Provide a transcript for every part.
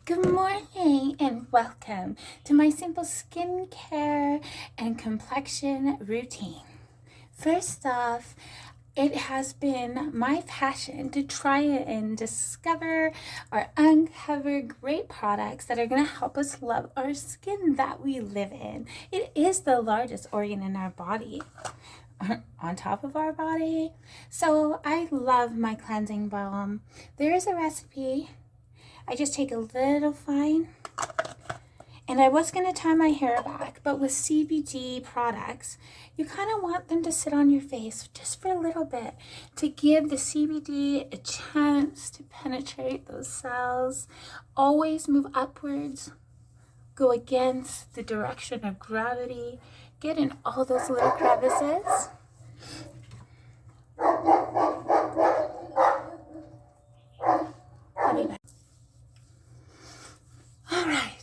Good morning and welcome to my simple skincare and complexion routine. First off, it has been my passion to try and discover or uncover great products that are going to help us love our skin that we live in. It is the largest organ in our body, on top of our body. So I love my cleansing balm. There is a recipe. I just take a little fine, and I was going to tie my hair back, but with CBD products, you kind of want them to sit on your face just for a little bit to give the CBD a chance to penetrate those cells. Always move upwards, go against the direction of gravity, get in all those little crevices. I'll be back. All right,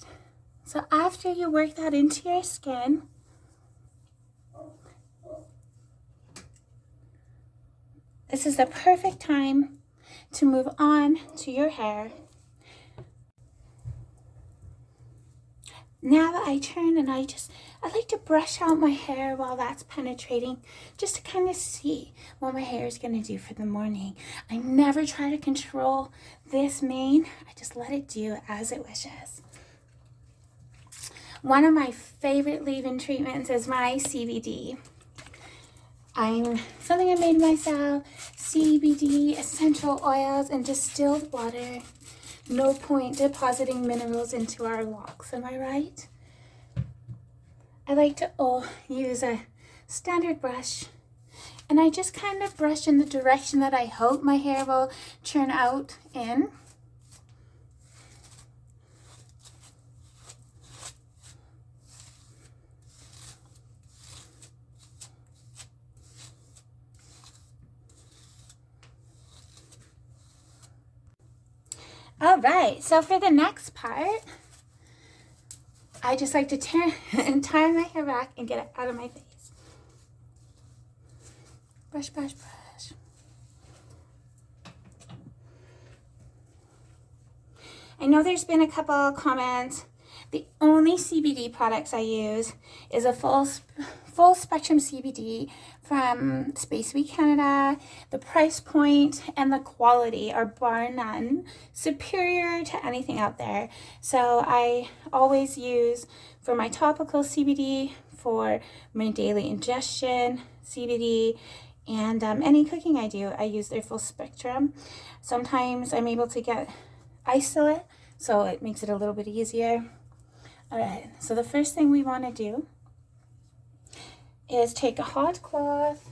so after you work that into your skin, this is the perfect time to move on to your hair. Now that I turn and I like to brush out my hair while that's penetrating, just to kind of see what my hair is going to do for the morning. I never try to control this mane. I just let it do as it wishes. One of my favorite leave-in treatments is my CBD. Something I made myself, CBD essential oils and distilled water. No point depositing minerals into our locks, am I right? I like to use a standard brush, and I just kind of brush in the direction that I hope my hair will turn out in. All right, so for the next part, I just like to turn and tie my hair back and get it out of my face. Brush, brush, brush. I know there's been a couple comments. The only CBD products I use is a full spectrum CBD from Space Week Canada. The price point and the quality are bar none superior to anything out there. So I always use for my topical CBD, for my daily ingestion CBD, and any cooking I do, I use their full spectrum. Sometimes I'm able to get isolate, so it makes it a little bit easier. All right, so the first thing we want to do is take a hot cloth,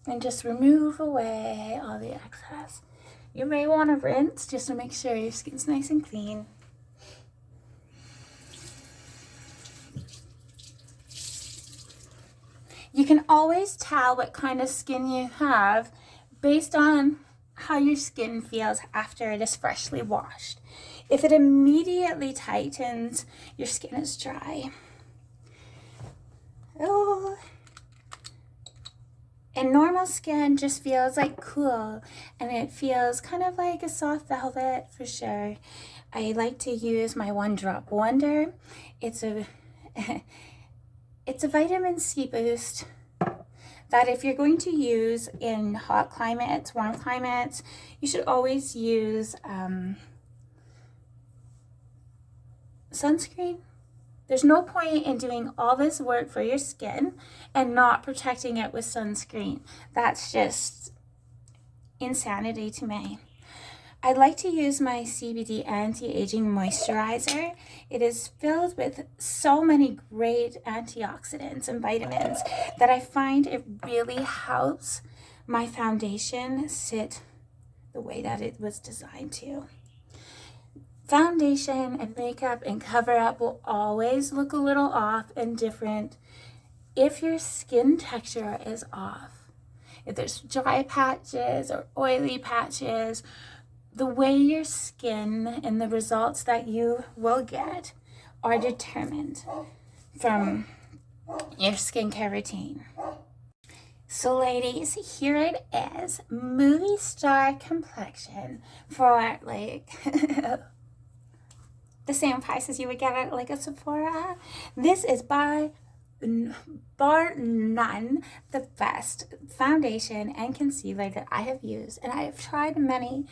and just remove away all the excess. You may want to rinse just to make sure your skin's nice and clean. You can always tell what kind of skin you have based on how your skin feels after it is freshly washed. If it immediately tightens, your skin is dry. Oh. And normal skin just feels like cool, and it feels kind of like a soft velvet for sure. I like to use my One Drop Wonder. It's a vitamin C boost that if you're going to use in hot climates, warm climates, you should always use sunscreen. There's no point in doing all this work for your skin and not protecting it with sunscreen. That's just insanity to me. I like to use my CBD anti-aging moisturizer. It is filled with so many great antioxidants and vitamins that I find it really helps my foundation sit the way that it was designed to. Foundation and makeup and cover up will always look a little off and different if your skin texture is off. If there's dry patches or oily patches, the way your skin and the results that you will get are determined from your skincare routine. So ladies, here it is, movie star complexion for like the same price as you would get at like a Sephora. This is by bar none the best foundation and concealer that I have used, and I have tried many.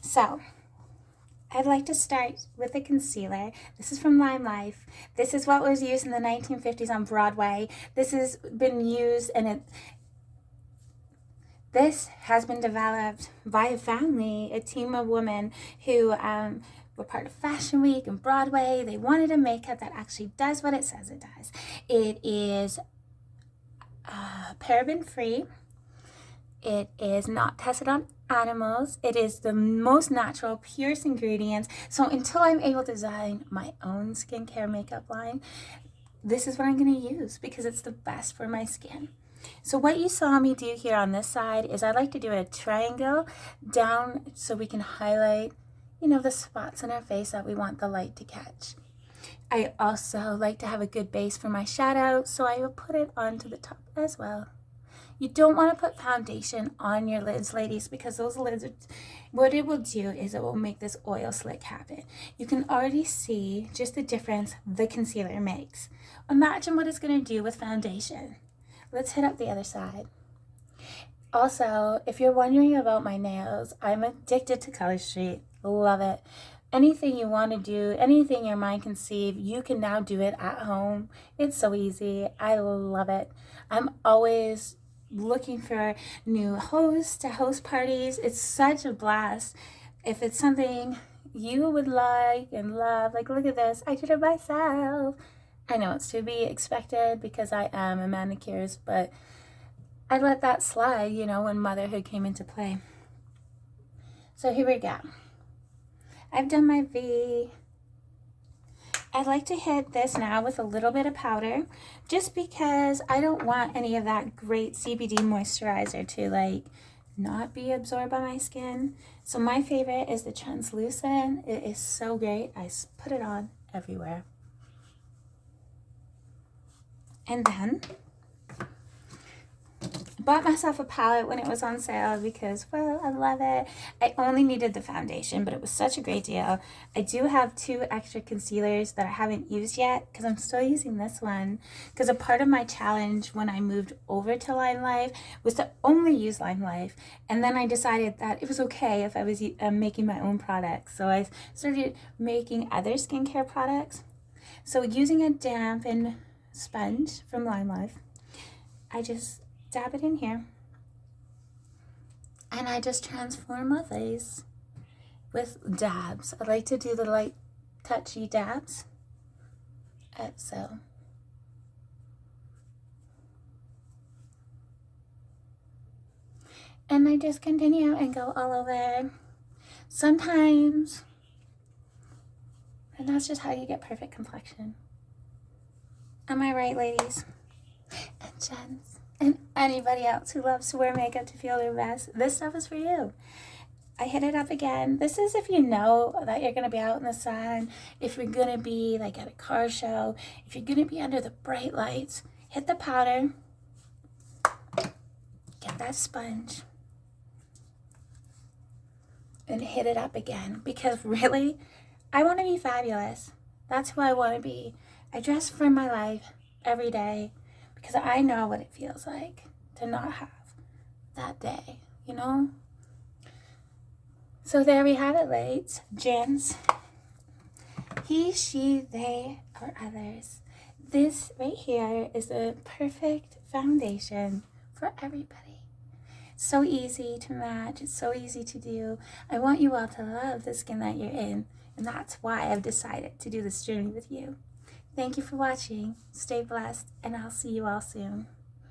So I'd like to start with the concealer. This is from Limelife. This is what was used in the 1950s on Broadway. This has been used, and this has been developed by a family, a team of women who were part of Fashion Week and Broadway. They wanted a makeup that actually does what it says it does. It is paraben free. It is not tested on animals. It is the most natural, purest ingredients. So until I'm able to design my own skincare makeup line, this is what I'm going to use because it's the best for my skin. So what you saw me do here on this side is I like to do a triangle down so we can highlight, you know, the spots in our face that we want the light to catch. I also like to have a good base for my shadow, so I will put it onto the top as well. You don't want to put foundation on your lids, ladies, because those lids, what it will do is it will make this oil slick happen. You can already see just the difference the concealer makes. Imagine what it's going to do with foundation. Let's hit up the other side. Also, if you're wondering about my nails, I'm addicted to Color Street. Love it. Anything you want to do, anything your mind conceive, you can now do it at home. It's so easy. I love it. I'm always looking for new hosts to host parties. It's such a blast. If it's something you would like and love, like look at this, I did it myself. I know it's to be expected because I am a manicurist, but I let that slide, you know, when motherhood came into play. So here we go. I've done my V. I'd like to hit this now with a little bit of powder just because I don't want any of that great CBD moisturizer to like not be absorbed by my skin. So my favorite is the translucent. It is so great. I put it on everywhere. And then bought myself a palette when it was on sale because, well, I love it. I only needed the foundation, but it was such a great deal. I do have 2 extra concealers that I haven't used yet because I'm still using this one. Because a part of my challenge when I moved over to Limelife was to only use Limelife. And then I decided that it was okay if I was making my own products. So I started making other skincare products. So using a dampened sponge from Limelife, I just dab it in here, and I just transform my face with dabs. I like to do the light touchy dabs, so. And I just continue and go all over. Sometimes, and that's just how you get perfect complexion. Am I right, ladies and gents? And anybody else who loves to wear makeup to feel their best, this stuff is for you. I hit it up again. This is if you know that you're going to be out in the sun, if you're going to be like at a car show, if you're going to be under the bright lights, hit the powder, get that sponge, and hit it up again. Because really, I want to be fabulous. That's who I want to be. I dress for my life every day. Because I know what it feels like to not have that day, you know? So there we have it, ladies, gents. He, she, they, or others. This right here is the perfect foundation for everybody. So easy to match. It's so easy to do. I want you all to love the skin that you're in. And that's why I've decided to do this journey with you. Thank you for watching. Stay blessed, and I'll see you all soon.